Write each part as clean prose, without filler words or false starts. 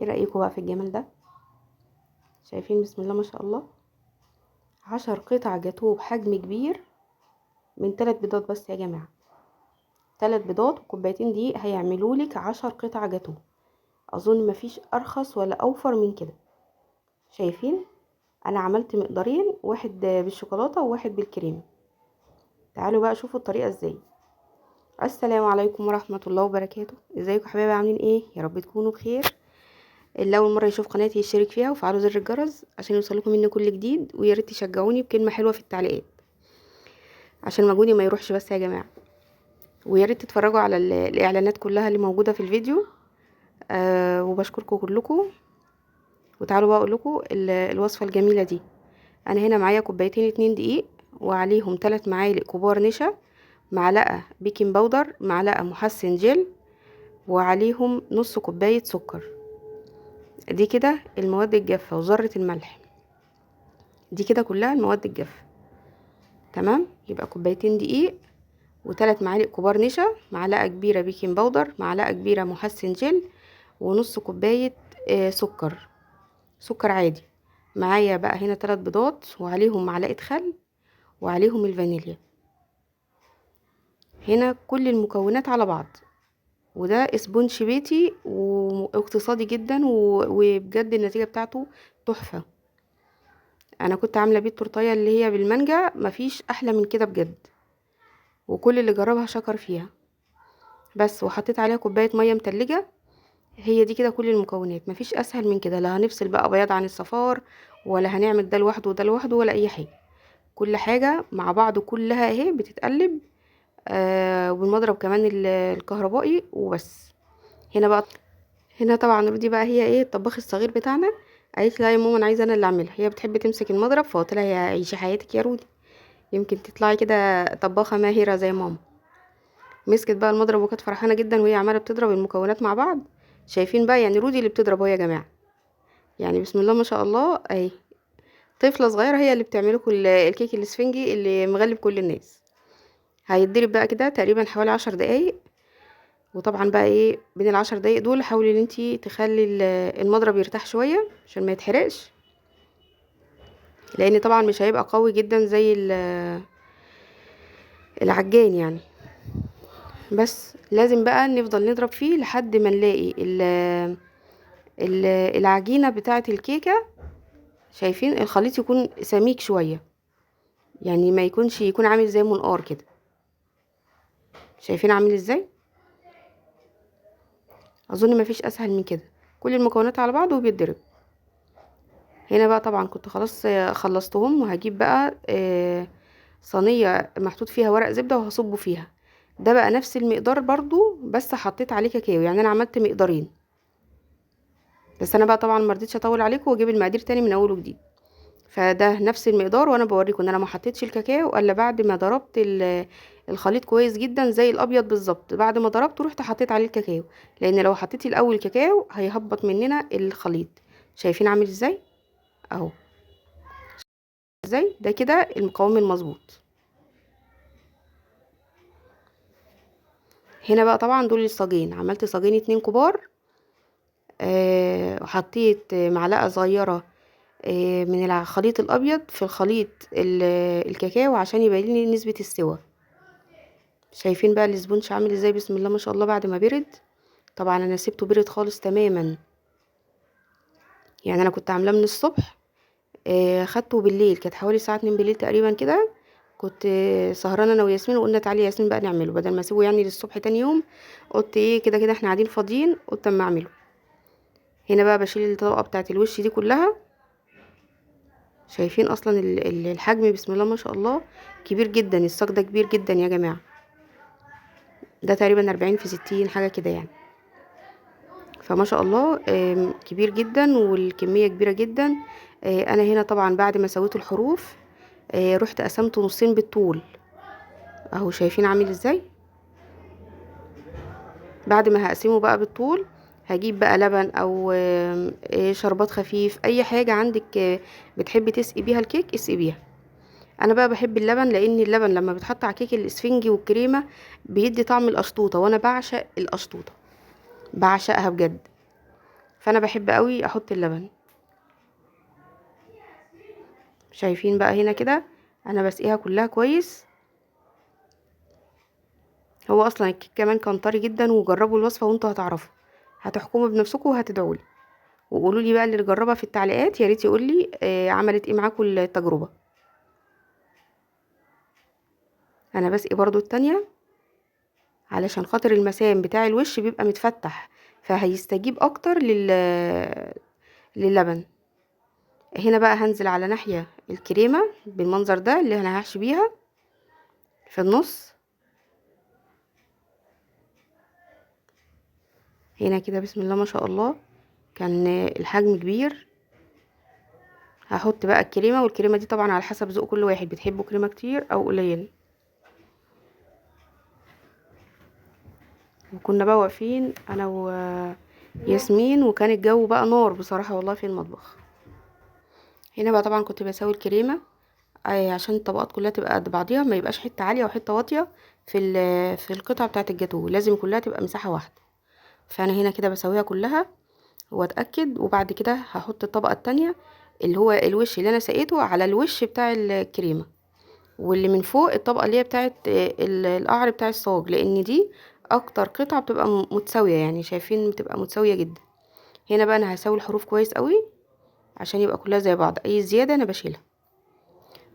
ايه رأيكم بقى في الجمال ده؟ شايفين بسم الله ما شاء الله، 10 قطع جاتوه بحجم كبير من 3 بيضات بس يا جماعة. 3 بيضات وكوبايتين دقيق هيعملوا لك 10 قطع جاتوه. اظن مفيش ارخص ولا اوفر من كده. شايفين؟ انا عملت مقدارين، واحد بالشوكولاتة وواحد بالكريمة. تعالوا بقى شوفوا الطريقة ازاي. السلام عليكم ورحمة الله وبركاته. ازيكم حبايبي، عاملين ايه؟ يا رب تكونوا بخير. اللي اول مره يشوف قناتي يشترك فيها وفعلوا زر الجرس عشان يوصلكم مني كل جديد، ويا ريت تشجعوني بكلمه حلوه في التعليقات عشان مجهودي ما يروحش بس يا جماعه. ويا ريت تتفرجوا على الاعلانات كلها اللي موجوده في الفيديو. وبشكركم كلكم. وتعالوا بقى اقول لكم الوصفه الجميله دي. انا هنا معايا كوبايتين 2 دقيق، وعليهم 3 معالق كبار نشا، معلقه بيكنج باودر، معلقه محسن جل، وعليهم نص كوبايه سكر. دي كده المواد الجافه وذره الملح. دي كده كلها المواد الجافه. تمام. يبقى كوبايتين دقيق، و3 معالق كبار نشا، معلقه كبيره بيكنج باودر، معلقه كبيره محسن جل، ونص كوبايه سكر. سكر عادي. معايا بقى هنا 3 بيضات، وعليهم معلقه خل، وعليهم الفانيليا. هنا كل المكونات على بعض، وده اسبونج بيتي واقتصادي جدا، وبجد النتيجه بتاعته تحفه. انا كنت عامله بيه التورتيه اللي هي بالمانجا، مفيش احلى من كده بجد، وكل اللي جربها شكر فيها. بس وحطيت عليها كوبايه ميه متلجه. هي دي كده كل المكونات، مفيش اسهل من كده. لا هنفصل بقى بياض عن الصفار، ولا هنعمل ده لوحده وده لوحده، ولا اي حاجه. كل حاجه مع بعض كلها اهي بتتقلب. وبالمضرب كمان الكهربائي وبس. هنا بقى، هنا طبعا رودي بقى هي ايه الطباخ الصغير بتاعنا. قالت لي لا يا ماما انا عايزه انا اللي اعملها. هي بتحب تمسك المضرب، فقلت لها يا عيشي حياتك يا رودي، يمكن تطلعي كده طباخه ماهره زي ماما. مسكت بقى المضرب وكانت فرحانه جدا، وهي عماله بتضرب المكونات مع بعض. شايفين بقى؟ يعني رودي اللي بتضرب اهو يا جماعه. يعني بسم الله ما شاء الله اهي. طفله صغيره هي اللي بتعمله كل الكيك الاسفنجي اللي مغلب كل الناس. هيتضرب بقى كده تقريبا حوالي 10 دقايق. وطبعا بقى ايه، بين ال10 دقايق دول حاولي ان انتي تخلي المضرب يرتاح شويه عشان ما يتحرقش، لان طبعا مش هيبقى قوي جدا زي العجان يعني. بس لازم بقى نفضل نضرب فيه لحد ما نلاقي العجينه بتاعه الكيكه. شايفين الخليط يكون سميك شويه، يعني ما يكون عامل زي منقار كده. شايفين عامل ازاي؟ اظن ما فيش اسهل من كده. كل المكونات على بعض وبيتضرب. هنا بقى طبعا كنت خلاص خلصتهم، وهجيب بقى صينيه محطوط فيها ورق زبده وهصبه فيها. ده بقى نفس المقدار برضو، بس حطيت عليه كاكاو. يعني انا عملت مقدارين، بس انا بقى طبعا ما رضيتش اطول عليكم واجيب المقادير تاني من اول وجديد. فده نفس المقدار، وانا بوريكم ان انا ما حطيتش الكاكاو الا بعد ما ضربت الخليط كويس جدا زي الابيض بالظبط. بعد ما ضربته رحت حطيت عليه الكاكاو، لان لو حطيتي الاول كاكاو هيهبط مننا الخليط. شايفين عامل ازاي؟ اهو. ازاي ده كده المقاوم المظبوط. هنا بقى طبعا دول الصاجين، عملت صاجين 2 كبار. وحطيت معلقه صغيره من الخليط الابيض في الخليط الكاكاو عشان يبين لي نسبه السوى. شايفين بقى الاسبونج عامل ازاي؟ بسم الله ما شاء الله. بعد ما برد، طبعا انا سبته برد خالص تماما. يعني انا كنت عاملاه من الصبح، خدته بالليل، كانت حوالي الساعه 2 بالليل تقريبا كده. كنت سهرانه انا وياسمين، وقلنا تعالي يا ياسمين بقى نعمله بدل ما اسيبه يعني للصبح تاني يوم. قلت ايه كده كده احنا قاعدين فاضيين، قلت اما اعمله. هنا بقى بشيل الطبقه بتاعه الوش دي كلها. شايفين اصلا الحجم بسم الله ما شاء الله كبير جدا. الصاج ده كبير جدا يا جماعه، ده تقريبا 40 في 60 حاجه كده يعني. فما شاء الله كبير جدا، والكميه كبيره جدا. انا هنا طبعا بعد ما سويت الحروف رحت قسمته نصين بالطول. اهو شايفين عامل ازاي؟ بعد ما هقسمه بقى بالطول، هجيب بقى لبن او شربات خفيف، اي حاجه عندك بتحبي تسقي بيها الكيك اسقي بيها. انا بقى بحب اللبن، لان اللبن لما بيتحط على كيك الاسفنجي والكريمه بيدي طعم القشطوطه، وانا بعشق القشطوطه، بعشقها بجد. فانا بحب قوي احط اللبن. شايفين بقى هنا كده انا بسقيها كلها كويس. هو اصلا الكيك كمان كان طري جدا، وجربوا الوصفه وانتوا هتعرفوا، هتحكموا بنفسكم وهتدعوا لي، وقولوا لي بقى اللي جربها في التعليقات، يا ريت يقول لي عملت ايه معاكم التجربه. انا بسقي برضو التانية علشان خاطر المسام بتاع الوش بيبقى متفتح، فهيستجيب اكتر للبن. هنا بقى هنزل على ناحيه الكريمه بالمنظر ده اللي انا هحشي بيها في النص هنا كده. بسم الله ما شاء الله، كان الحجم كبير. هحط بقى الكريمه، والكريمه دي طبعا على حسب ذوق كل واحد، بتحبوا كريمه كتير او قليل. وكنا بقى واقفين انا وياسمين، وكان الجو بقى نار بصراحه والله في المطبخ. هنا بقى طبعا كنت بسوي الكريمه عشان الطبقات كلها تبقى قد بعضيها، ما يبقاش حته عاليه وحته واطيه في القطعه بتاعه الجاتوه، لازم كلها تبقى مساحه واحده. فانا هنا كده بسويها كلها واتاكد، وبعد كده هحط الطبقه التانية اللي هو الوش اللي انا سقيته على الوش بتاع الكريمه، واللي من فوق الطبقه اللي هي بتاعه القعر بتاع الصاج، لان دي اكتر قطعه بتبقى متساويه، يعني شايفين بتبقى متساويه جدا. هنا بقى انا هسوي الحروف كويس قوي عشان يبقى كلها زي بعض، اي زياده انا بشيلها.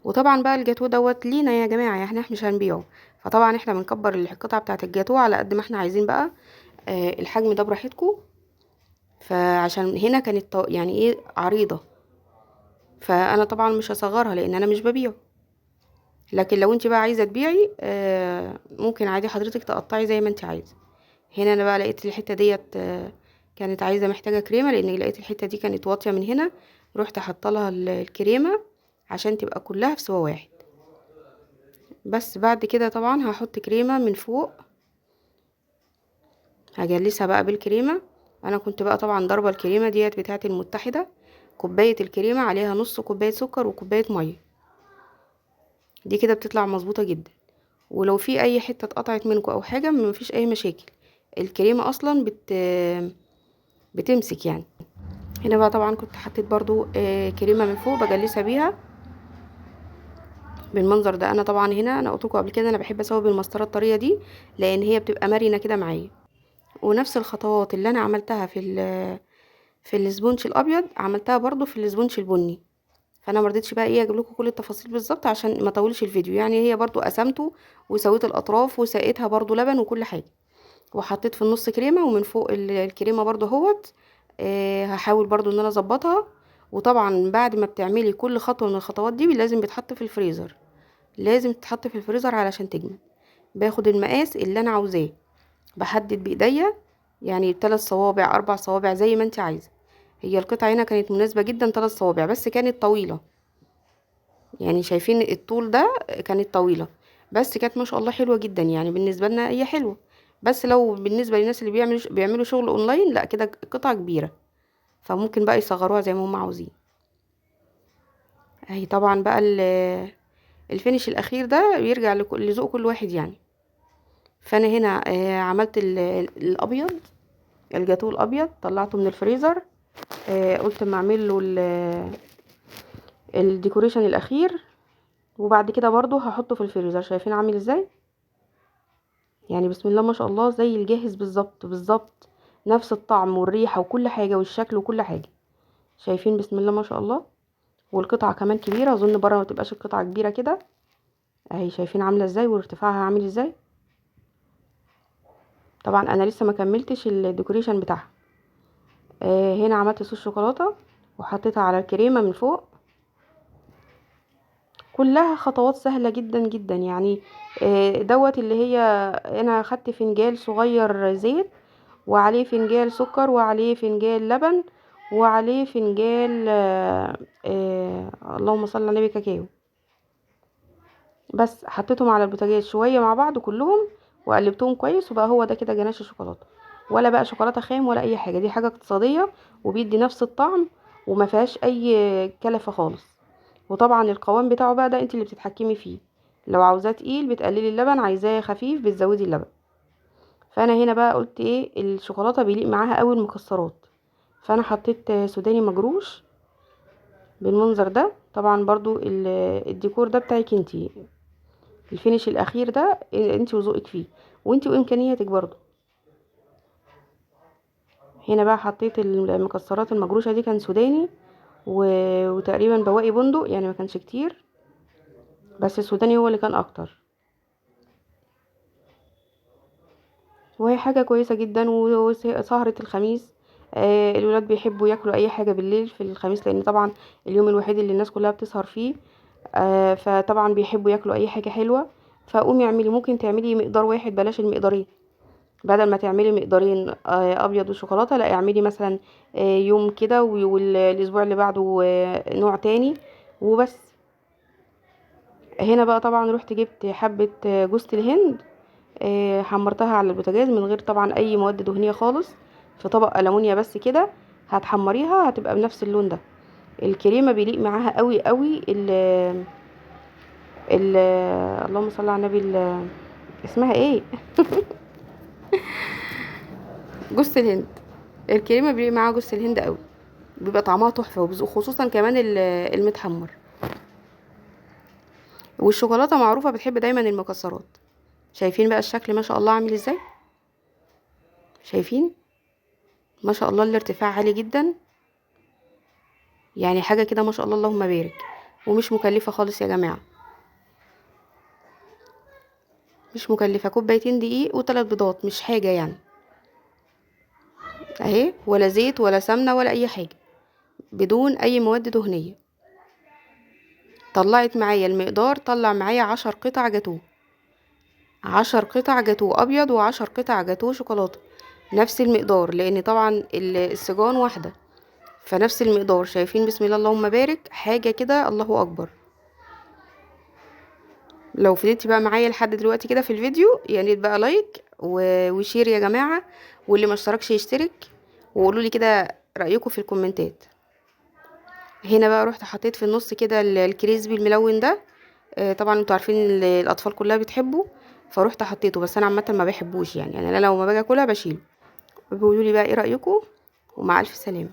وطبعا بقى الجاتوه دوت لينا يا جماعه، احنا مش هنبيعه، فطبعا احنا بنكبر القطعه بتاعه الجاتوه على قد ما احنا عايزين بقى. الحجم ده براحتكم. فعشان هنا كانت يعني ايه عريضه، فانا طبعا مش هصغرها لان انا مش ببيعه. لكن لو انت بقى عايزه تبيعي ممكن عادي حضرتك تقطعي زي ما انت عايزه. هنا انا بقى لقيت الحته ديت كانت عايزه محتاجه كريمه، لان لقيت الحته دي كانت واطيه من هنا، رحت حاطه لها الكريمه عشان تبقى كلها في سوا واحد. بس بعد كده طبعا هحط كريمه من فوق، هجلسها بقى بالكريمه. انا كنت بقى طبعا ضربه الكريمه ديت بتاعه المتحده، كوبايه الكريمه عليها نص كوبايه سكر وكوبايه ميه، دي كده بتطلع مظبوطه جدا. ولو في اي حته اتقطعت منكم او حاجه مفيش اي مشاكل، الكريمه اصلا بتمسك يعني. هنا بقى طبعا كنت حطيت برضو كريمه من فوق بجلسها بيها بالمنظر ده. انا طبعا هنا انا قلت لكم قبل كده انا بحب اسوي بالمسطره الطريه دي، لان هي بتبقى مرنه كده معايا. ونفس الخطوات اللي انا عملتها في الاسبونج الابيض عملتها برضو في الاسبونج البني. فانا ما رضيتش بقى ايه اجيب لكم كل التفاصيل بالظبط عشان ما اطولش الفيديو، يعني هي برضو قسمته وسويت الاطراف وسقيتها برضو لبن وكل حاجه، وحطيت في النص كريمه ومن فوق الكريمه برضو اهوت. هحاول برضو ان انا اظبطها. وطبعا بعد ما بتعملي كل خطوه من الخطوات دي لازم بتحط في الفريزر، لازم تتحط في الفريزر علشان تجمد. باخد المقاس اللي انا عاوزاه، بحدد بايديا، يعني 3 صوابع 4 صوابع زي ما انت عايزه. هي القطعه هنا كانت مناسبه جدا 3 صوابع، بس كانت طويله، يعني شايفين الطول ده كانت طويله، بس كانت ما شاء الله حلوه جدا، يعني بالنسبه لنا هي حلوه. بس لو بالنسبه للناس اللي بيعملوا شغل اونلاين لا كده قطعه كبيره، فممكن بقى يصغروها زي ما هم عاوزين. اهي طبعا بقى الفينش الاخير ده بيرجع لذوق كل واحد يعني. فانا هنا عملت الابيض، الجاتوه الابيض طلعته من الفريزر. قلت اما اعمل له الديكوريشن الاخير، وبعد كده برضو هحطه في الفريزر. شايفين عامل ازاي؟ يعني بسم الله ما شاء الله زي الجاهز بالظبط بالظبط، نفس الطعم والريحه وكل حاجه والشكل وكل حاجه. شايفين بسم الله ما شاء الله. والقطعه كمان كبيره، اظن بره ما تبقاش القطعه كبيره كده. اهي شايفين عامله ازاي وارتفاعها عامل ازاي. طبعا انا لسه ما كملتش الديكوريشن بتاعها. هنا عملت صوص شوكولاته وحطيتها على الكريمه من فوق. كلها خطوات سهله جدا جدا يعني. دوت اللي هي انا خدت فنجان صغير زيت، وعليه فنجان سكر، وعليه فنجان لبن، وعليه فنجان اللهم صل على النبي كاكاو. بس حطيتهم على البوتاجاز شويه مع بعض كلهم وقلبتهم كويس، وبقى هو ده كده جناش الشوكولاته، ولا بقى شوكولاته خام ولا اي حاجه، دي حاجه اقتصاديه وبيدي نفس الطعم وما فيهاش اي كلفه خالص. وطبعا القوام بتاعه بقى ده انت اللي بتتحكمي فيه، لو عاوزاه تقيل بتقللي اللبن، عايزاه خفيف بتزودي اللبن. فانا هنا بقى قلت ايه الشوكولاته بيليق معاها قوي المكسرات، فانا حطيت سوداني مجروش بالمنظر ده. طبعا برضو الديكور ده بتاعك انتي، الفينش الاخير ده انتي وذوقك فيه، وانتي وامكانياتك برضو. هنا بقى حطيت المكسرات المجروشه دي، كان سوداني وتقريبا بواقي بندق، يعني ما كانش كتير، بس السوداني هو اللي كان اكتر. وهي حاجه كويسه جدا. وسهره الخميس، الولاد بيحبوا ياكلوا اي حاجه بالليل في الخميس، لان طبعا اليوم الوحيد اللي الناس كلها بتسهر فيه. فطبعا بيحبوا ياكلوا اي حاجه حلوه. فقومي اعملي، ممكن تعملي مقدار واحد، بلاش المقدارين. بدل ما تعملي مقدارين ابيض وشوكولاته، لا اعملي مثلا يوم كده والاسبوع اللي بعده نوع تاني وبس. هنا بقى طبعا رحت جبت حبه جوز الهند، حمرتها على البوتاجاز من غير طبعا اي مواد دهنيه خالص، في طبق ألمونيا بس كده. هتحمريها هتبقى بنفس اللون ده. الكريمه بيليق معاها قوي قوي ال اللهم صل على النبي، اسمها ايه؟ جوز الهند. الكريمه بيليق معاها جوز الهند قوي، بيبقى طعمها تحفه، وخصوصا كمان المتحمر. والشوكولاته معروفه بتحب دايما المكسرات. شايفين بقى الشكل ما شاء الله عامل ازاي؟ شايفين ما شاء الله الارتفاع عالي جدا، يعني حاجه كده ما شاء الله اللهم بارك. ومش مكلفه خالص يا جماعه، مش مكلفه. كوبايتين دقيق وثلاث بيضات، مش حاجه يعني اهي، ولا زيت ولا سمنه ولا اي حاجه، بدون اي مواد دهنيه. طلعت معايا المقدار، طلع معايا 10 قطع جاتوه، 10 قطع جاتوه ابيض و10 قطع جاتوه شوكولاته، نفس المقدار، لان طبعا السجان واحده، فنفس المقدار. شايفين؟ بسم الله اللهم بارك، حاجه كده الله اكبر. لو فضلتي بقى معايا لحد دلوقتي كده في الفيديو، يعني بقى لايك وشير يا جماعه، واللي ما اشتركش يشترك، وقولوا لي كده رايكم في الكومنتات. هنا بقى رحت حطيت في النص كده الكريسبي الملون ده. طبعا انتوا عارفين الاطفال كلها بتحبه، فروحت حطيته، بس انا عامه ما بحبوش، يعني انا لو ما باجي اكلها بشيله. بيقولوا لي بقى ايه رايكم، ومع الف سلامه.